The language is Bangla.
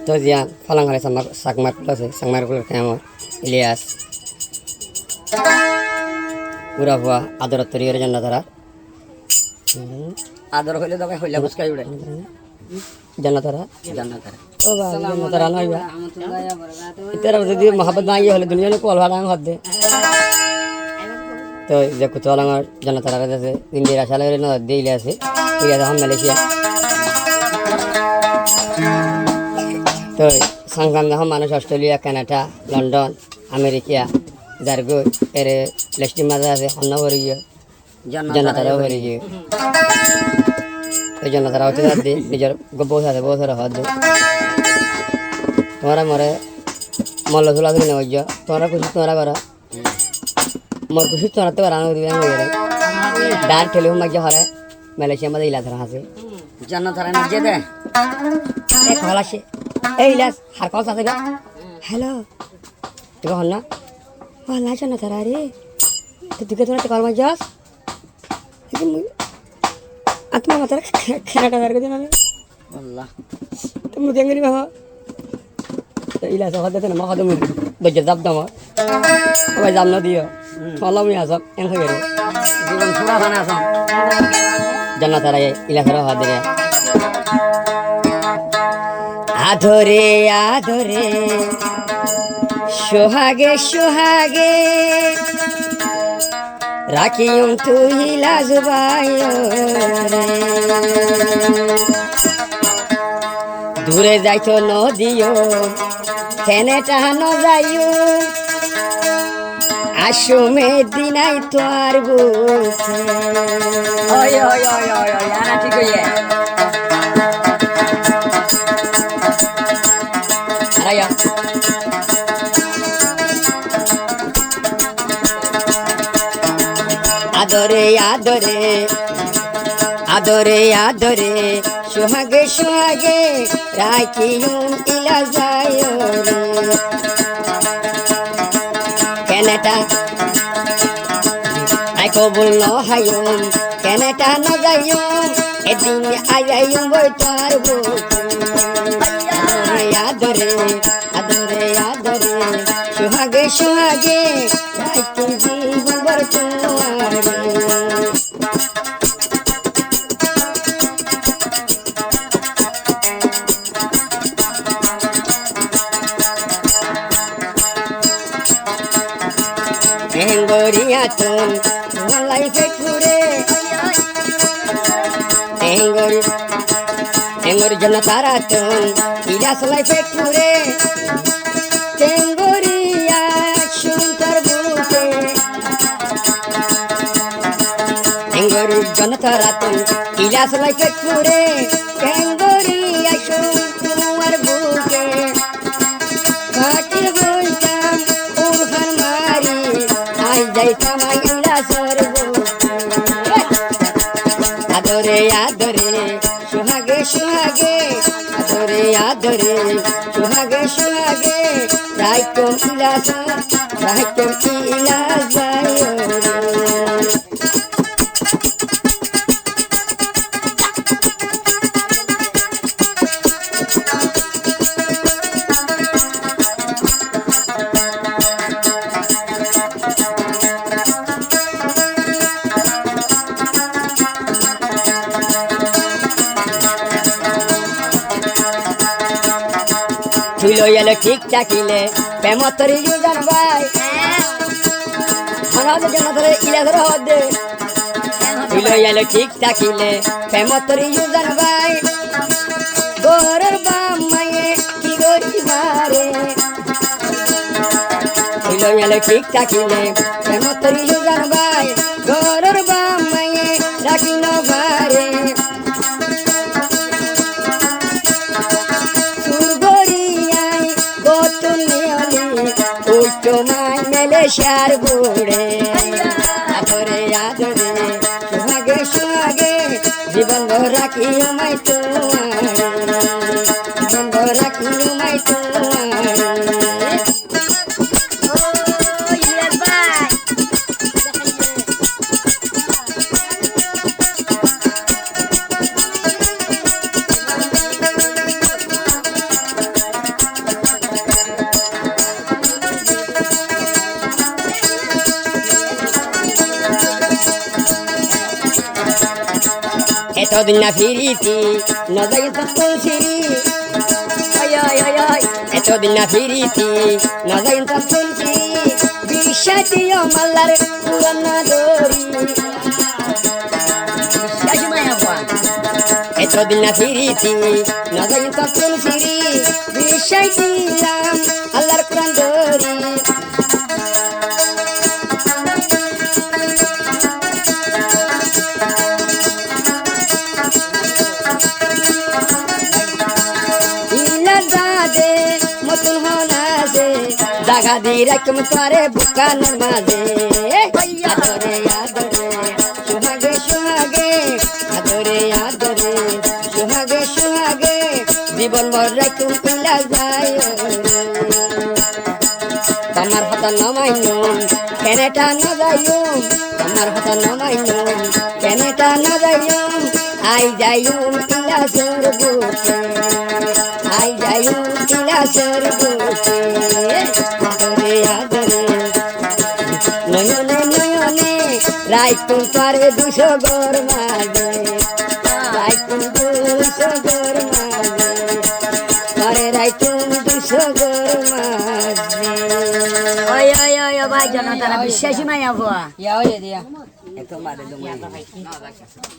তো জিয়া ফালাং হারে সাকমার ফুল আছে সাকমার ফুল আমার ইলিয়াস পুরা ভুয়া আদরত তৈরি জন্য তারা আদর হইলে তবে হইলা বুঝকাই উড়ে জান্নাতারা জান্নাতারা ও বাবা জান্নাতারা নয় বা ইতারা যদি মোহাম্মদ না হলে দুনিয়া নে কল ভাড়া হদ দে তো যে কুতলাঙ্গর জান্নাতারা কাছে ইন্ডিয়া সালে ন দেইলে আছে ঠিক আছে হাম মালয়েশিয়া তো সংগ্রাম হাম মানুষ অস্ট্রেলিয়া কানাডা লন্ডন আমেরিকা জার্গো এর লেস্টি মাঝে আছে অন্য ভরে গিয়ে জান্নাতারাও ভরে গিয়ে এই জন্য তারা হচ্ছে নিজের বউ আছে বউ ধরে হদ তোমরা মরে মল্ল ঝোলা ধরে নেওয়া যা তোমরা খুশি তোমরা করা মোর খুশি তোমরা তো রানো দিবে হয়ে গেলে ডার ঠেলে মাঝে হরে মালয়েশিয়া মাঝে ইলা ধরা আছে জান্নাতারা নিজে দে এক হলাসে এই ইলাস হার কল আছে গা হ্যালো তুই হল না হল জান্নাতারা রে তুই কে তোরা কল মাঝে যাস আত্মা মাতার খেলাটা বের করে আমি আল্লাহ তুমি দেঙ্গি বাবা ইলা সব দিতে না মহা তুমি দজ্জা দাব দাম ওই জাম না দিও ফলাম নি আসব এন হয়ে গেল জীবন পুরা বানা আসাম জান্নাতারা ইলা ধরে হাত দিলে আধরে আধরে সোহাগে সোহাগে রাখিম তুই লাজবাই দূরে যাইছ নদিও ফেনে টাহানো যাইও আসমে দিনাই তোর বুকে ওই ওই ওই ওই ওই আনা ঠিক হইয়ে আরাইয়া আদরে আদরে আদরে আদরে সোহাগে সোহাগে রাখিউম ইলা যায় রে কেনেটা আই কবুল নহায়ুম কেনেটা ন যাইউম এদিন আইয়াইউম বই তার বুকে আদরে আদরে আদরে সোহাগে সোহাগে রাখিউম জীবন বর তোমারে Engoria ton, walai fekure. Engori janatara ton, ilas lai fekure. Engoria shuntar buke. Engori janatara ton, ilas lai fekure. Engoria shuntar buke. Katir boitam urhan mari. যাইতাম আইলা সরব আদরে আদরে সোহাগে সোহাগে আদরে আদরে সোহাগে সোহাগে রাইকম ইলা রাইকম ইলা যায় তুইলো এলে ঠিক থাকিলে প্রেমতরি ইউজার ভাই হানাদে জনতরে ইলা ধরে হদে তুইলো এলে ঠিক থাকিলে প্রেমতরি ইউজার ভাই গোরের বাম মায়ে কি গরি বারে তুইলো এলে ঠিক থাকিলে প্রেমতরি ইউজার ভাই গোরের বাম মায়ে রাখিনো বারে তোমায় মেলে সার বুড়ে আদরে আদরে সোহাগে সোহাগে জীবন রাখি আমায় তোমার জীবন রাখি আমায় তোমার এতদিন না ফিরিতি নজাই তত্তন সিরি Oi, oi, oi, oi. এতদিন না ফিরিতি নজাই তত্তন সিরি বিশ্বাসী মাল্লার পুরানা দরি Shashi maya boa. এতদিন না ফিরিতি নজাই তত্তন সিরি বিশ্বাসী আল্লাহর কোরআন দরি মতন হনাজে জাগা দি রাখম তোরে বুকানোর মাঝে আদরে আদরে সুহাগে সুহাগে আদরে আদরে সুহাগে সুহাগে জীবন ভর রাখম পিলা যায় তোমার হাত নমাইনুম কেনেটা না যাইম তোমার হাত নমাইনুম কেনেটা না যাইম আই যাইম পিলা সর বুকে আই যাইম পিলা সর বুকে আদরে আদরে নয়নে নয়নে রাইতুম তোরে দুশো গর মাঝে রাইতুম দুশো গর মাঝে তোরে রাইতুম দুশো গর মাঝে Oi, oi, oi, oi, vai, Jonathan. Shashi maya boa. ইয়া হয়ে দিয়া Eto mare do maya.